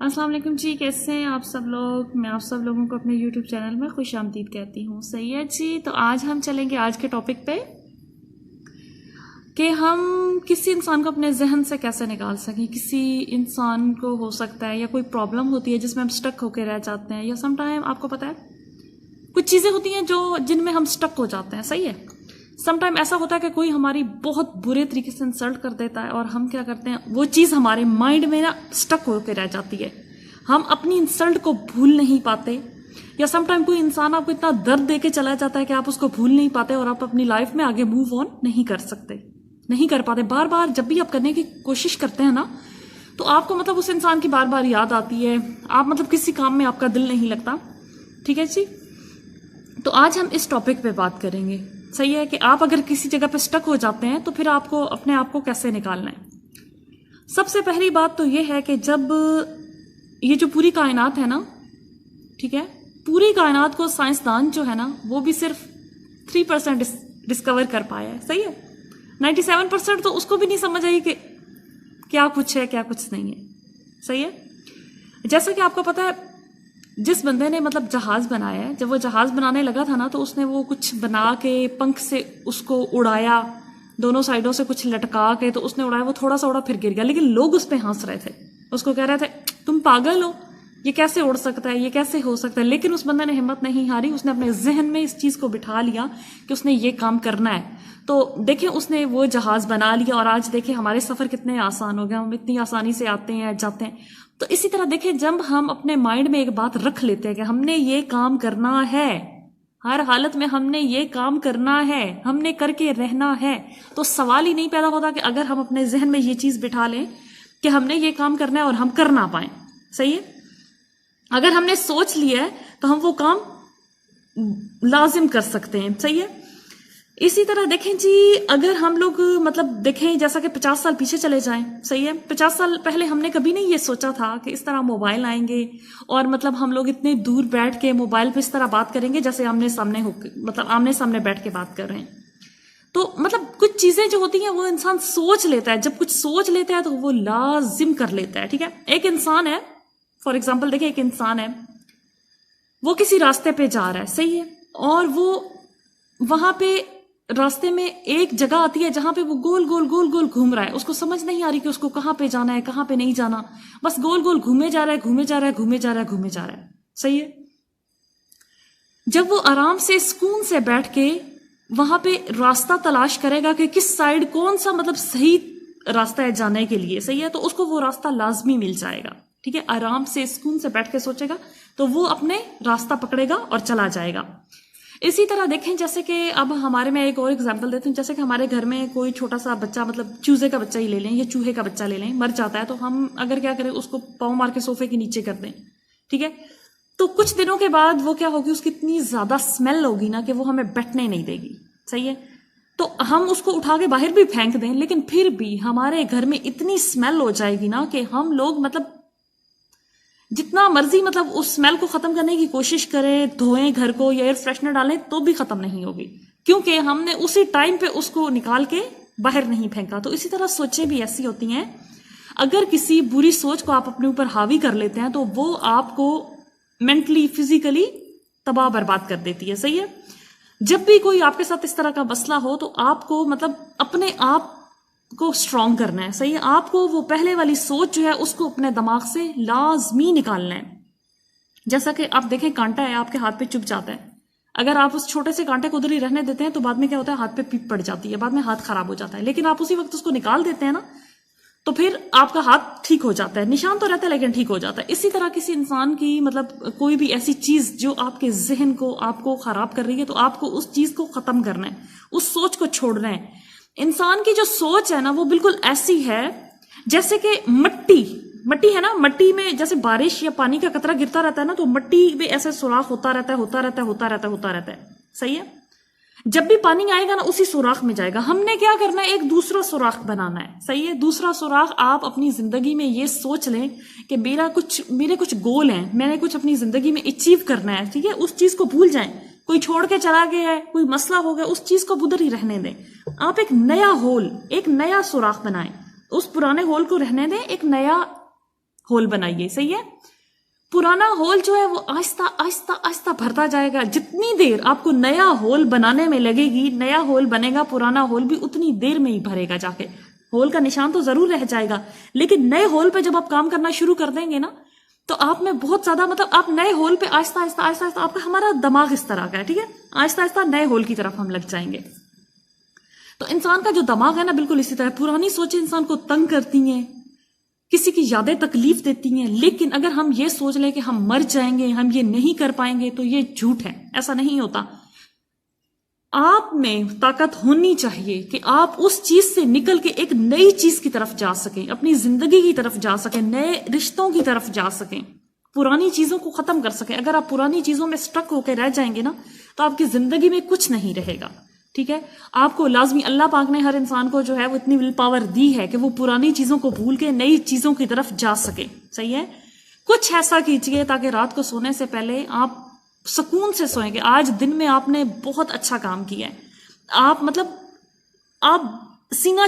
السلام علیکم جی، کیسے ہیں آپ سب لوگ؟ میں آپ سب لوگوں کو اپنے یوٹیوب چینل میں خوش آمدید کہتی ہوں. صحیح ہے جی. تو آج ہم چلیں گے آج کے ٹاپک پہ کہ ہم کسی انسان کو اپنے ذہن سے کیسے نکال سکیں. کسی انسان کو ہو سکتا ہے یا کوئی پرابلم ہوتی ہے جس میں ہم سٹک ہو کے رہ جاتے ہیں، یا سم ٹائم آپ کو پتہ ہے کچھ چیزیں ہوتی ہیں جن میں ہم سٹک ہو جاتے ہیں. صحیح ہے. سم ٹائم ایسا ہوتا ہے کہ کوئی ہماری بہت برے طریقے سے انسلٹ کر دیتا ہے اور ہم کیا کرتے ہیں، وہ چیز ہمارے مائنڈ میں نا سٹک ہو کے رہ جاتی ہے. ہم اپنی انسلٹ کو بھول نہیں پاتے، یا سم ٹائم کوئی انسان آپ کو اتنا درد دے کے چلا جاتا ہے کہ آپ اس کو بھول نہیں پاتے اور آپ اپنی لائف میں آگے موو آن نہیں کر سکتے، نہیں کر پاتے. بار بار جب بھی آپ کرنے کی کوشش کرتے ہیں نا تو آپ کو مطلب اس انسان کی بار بار یاد آتی ہے. آپ مطلب کسی کام میں آپ کا دل نہیں لگتا. ٹھیک ہے جی. تو آج ہم اس ٹاپک پہ بات کریں گے. صحیح ہے کہ آپ اگر کسی جگہ پہ سٹک ہو جاتے ہیں تو پھر آپ کو اپنے آپ کو کیسے نکالنا ہے. سب سے پہلی بات تو یہ ہے کہ جب یہ جو پوری کائنات ہے نا، ٹھیک ہے، پوری کائنات کو سائنسدان جو ہے نا وہ بھی صرف 3% ڈسکور کر پایا ہے. صحیح ہے. 97% تو اس کو بھی نہیں سمجھ آئی کہ کیا کچھ ہے کیا کچھ نہیں ہے. صحیح ہے. جیسا کہ آپ کو پتا ہے جس بندے نے مطلب جہاز بنایا ہے، جب وہ جہاز بنانے لگا تھا نا تو اس نے وہ کچھ بنا کے پنکھ سے اس کو اڑایا، دونوں سائڈوں سے کچھ لٹکا کے تو اس نے اڑایا. وہ تھوڑا سا اڑا پھر گر گیا، لیکن لوگ اس پہ ہنس رہے تھے، اس کو کہہ رہے تھے تم پاگل ہو، یہ کیسے اڑ سکتا ہے، یہ کیسے ہو سکتا ہے. لیکن اس بندے نے ہمت نہیں ہاری، اس نے اپنے ذہن میں اس چیز کو بٹھا لیا کہ اس نے یہ کام کرنا ہے. تو دیکھیں اس نے وہ جہاز بنا لیا اور آج دیکھیں ہمارے سفر کتنے آسان ہو گئے، ہم اتنی آسانی سے آتے ہیں جاتے ہیں. تو اسی طرح دیکھیں جب ہم اپنے مائنڈ میں ایک بات رکھ لیتے ہیں کہ ہم نے یہ کام کرنا ہے، ہر حالت میں ہم نے یہ کام کرنا ہے، ہم نے کر کے رہنا ہے، تو سوال ہی نہیں پیدا ہوتا کہ اگر ہم اپنے ذہن میں یہ چیز بٹھا لیں کہ ہم نے یہ کام کرنا ہے اور ہم کر نہ پائیں. صحیح ہے. اگر ہم نے سوچ لیا ہے تو ہم وہ کام لازم کر سکتے ہیں. صحیح ہے. اسی طرح دیکھیں جی اگر ہم لوگ مطلب دیکھیں جیسا کہ 50 سال پیچھے چلے جائیں. صحیح ہے. 50 سال پہلے ہم نے کبھی نہیں یہ سوچا تھا کہ اس طرح موبائل آئیں گے اور مطلب ہم لوگ اتنے دور بیٹھ کے موبائل پہ اس طرح بات کریں گے جیسے آمنے سامنے بیٹھ کے بات کر رہے ہیں. تو مطلب کچھ چیزیں جو ہوتی ہیں وہ انسان سوچ لیتا ہے، جب کچھ سوچ لیتا ہے تو وہ لازم کر لیتا ہے. ٹھیک ہے. ایک انسان ہے، فار ایگزامپل دیکھیں ایک انسان ہے، وہ کسی راستے پہ جا رہا ہے. صحیح ہے. اور وہ وہاں پہ راستے میں ایک جگہ آتی ہے جہاں پہ وہ گول گول گول گول گھوم رہا ہے. اس کو سمجھ نہیں آ رہی کہ اس کو کہاں پہ جانا ہے کہاں پہ نہیں جانا، بس گول گول گھومے جا رہا ہے گھومے جا رہا ہے گھومے جا رہا ہے گھومے جا رہا ہے. صحیح ہے. جب وہ آرام سے سکون سے بیٹھ کے وہاں پہ راستہ تلاش کرے گا کہ کس سائڈ کون سا مطلب صحیح راستہ ہے جانے کے لیے، صحیح ہے، تو اس کو وہ راستہ لازمی مل جائے گا. ٹھیک ہے. آرام سے سکون سے بیٹھ کے سوچے گا تو وہ اپنے راستہ پکڑے گا اور چلا جائے گا. اسی طرح دیکھیں جیسے کہ اب ہمارے میں ایک اور اگزامپل دیتی ہوں. جیسے کہ ہمارے گھر میں کوئی چھوٹا سا بچہ مطلب چوزے کا بچہ ہی لے لیں یا چوہے کا بچہ لے لیں، مر جاتا ہے تو ہم اگر کیا کریں اس کو پاؤں مار کے صوفے کے نیچے کر دیں. ٹھیک ہے. تو کچھ دنوں کے بعد وہ کیا ہوگی، اس کی اتنی زیادہ اسمیل ہوگی نا کہ وہ ہمیں بیٹھنے نہیں دے گی. صحیح ہے. تو ہم اس کو اٹھا کے باہر بھی پھینک دیں لیکن پھر بھی ہمارے گھر میں اتنی اسمیل ہو جائے گی نا کہ ہم لوگ مطلب جتنا مرضی مطلب اس اسمیل کو ختم کرنے کی کوشش کریں، دھوئیں گھر کو یا ایئر فریشنر ڈالیں تو بھی ختم نہیں ہوگی، کیونکہ ہم نے اسی ٹائم پہ اس کو نکال کے باہر نہیں پھینکا. تو اسی طرح سوچیں بھی ایسی ہوتی ہیں. اگر کسی بری سوچ کو آپ اپنے اوپر حاوی کر لیتے ہیں تو وہ آپ کو مینٹلی فزیکلی تباہ برباد کر دیتی ہے. صحیح ہے. جب بھی کوئی آپ کے ساتھ اس طرح کا مسئلہ ہو تو آپ کو مطلب اپنے آپ کو اسٹرانگ کرنا ہے. صحیح ہے. آپ کو وہ پہلے والی سوچ جو ہے اس کو اپنے دماغ سے لازمی نکالنا ہے. جیسا کہ آپ دیکھیں کانٹا ہے آپ کے ہاتھ پہ چبھ جاتا ہے، اگر آپ اس چھوٹے سے کانٹے کو ادھر ہی رہنے دیتے ہیں تو بعد میں کیا ہوتا ہے، ہاتھ پہ پیپ پڑ جاتی ہے، بعد میں ہاتھ خراب ہو جاتا ہے. لیکن آپ اسی وقت اس کو نکال دیتے ہیں نا تو پھر آپ کا ہاتھ ٹھیک ہو جاتا ہے. نشان تو رہتا ہے لیکن ٹھیک ہو جاتا ہے. اسی طرح کسی انسان کی مطلب کوئی بھی ایسی چیز جو آپ کے ذہن کو آپ کو خراب کر رہی ہے تو آپ کو اس چیز کو ختم کرنا ہے، اس سوچ کو چھوڑنا ہے. انسان کی جو سوچ ہے نا وہ بالکل ایسی ہے جیسے کہ مٹی ہے نا، مٹی میں جیسے بارش یا پانی کا قطرہ گرتا رہتا ہے نا تو مٹی میں ایسے سوراخ ہوتا رہتا ہے. صحیح ہے. جب بھی پانی آئے گا نا اسی سوراخ میں جائے گا. ہم نے کیا کرنا ہے، ایک دوسرا سوراخ بنانا ہے. صحیح ہے. دوسرا سوراخ آپ اپنی زندگی میں یہ سوچ لیں کہ میرے کچھ گول ہیں، میں نے کچھ اپنی زندگی میں اچیو کرنا ہے. ٹھیک ہے. اس چیز کو بھول جائیں. کوئی چھوڑ کے چلا گیا ہے، کوئی مسئلہ ہو گیا، اس چیز کو ادھر ہی رہنے دیں. آپ ایک نیا ہول، ایک نیا سوراخ بنائیں. اس پرانے ہول کو رہنے دیں، ایک نیا ہول بنائیے. صحیح ہے. پرانا ہول جو ہے وہ آہستہ آہستہ آہستہ بھرتا جائے گا. جتنی دیر آپ کو نیا ہول بنانے میں لگے گی, نیا ہول بنے گا, پرانا ہول بھی اتنی دیر میں ہی بھرے گا. جا کے ہول کا نشان تو ضرور رہ جائے گا, لیکن نئے ہول پہ جب آپ کام کرنا شروع کر دیں گے نا, تو آپ میں بہت زیادہ مطلب آپ نئے ہول پہ آہستہ آہستہ آہستہ آہستہ آپ کا ہمارا دماغ اس طرح کا ہے, ٹھیک ہے, آہستہ آہستہ نئے ہول کی طرف ہم لگ جائیں گے. تو انسان کا جو دماغ ہے نا بالکل اسی طرح, پرانی سوچیں انسان کو تنگ کرتی ہیں, کسی کی یادیں تکلیف دیتی ہیں. لیکن اگر ہم یہ سوچ لیں کہ ہم مر جائیں گے, ہم یہ نہیں کر پائیں گے, تو یہ جھوٹ ہے, ایسا نہیں ہوتا. آپ میں طاقت ہونی چاہیے کہ آپ اس چیز سے نکل کے ایک نئی چیز کی طرف جا سکیں, اپنی زندگی کی طرف جا سکیں, نئے رشتوں کی طرف جا سکیں, پرانی چیزوں کو ختم کر سکیں. اگر آپ پرانی چیزوں میں سٹک ہو کے رہ جائیں گے نا, تو آپ کی زندگی میں کچھ نہیں رہے گا. ٹھیک ہے. آپ کو لازمی اللہ پاک نے ہر انسان کو جو ہے وہ اتنی ول پاور دی ہے کہ وہ پرانی چیزوں کو بھول کے نئی چیزوں کی طرف جا سکے. صحیح ہے. کچھ ایسا کیجئے تاکہ رات کو سونے سے پہلے آپ سکون سے سوئیں گے. آج دن میں آپ نے بہت اچھا کام کیا ہے, آپ مطلب آپ سینہ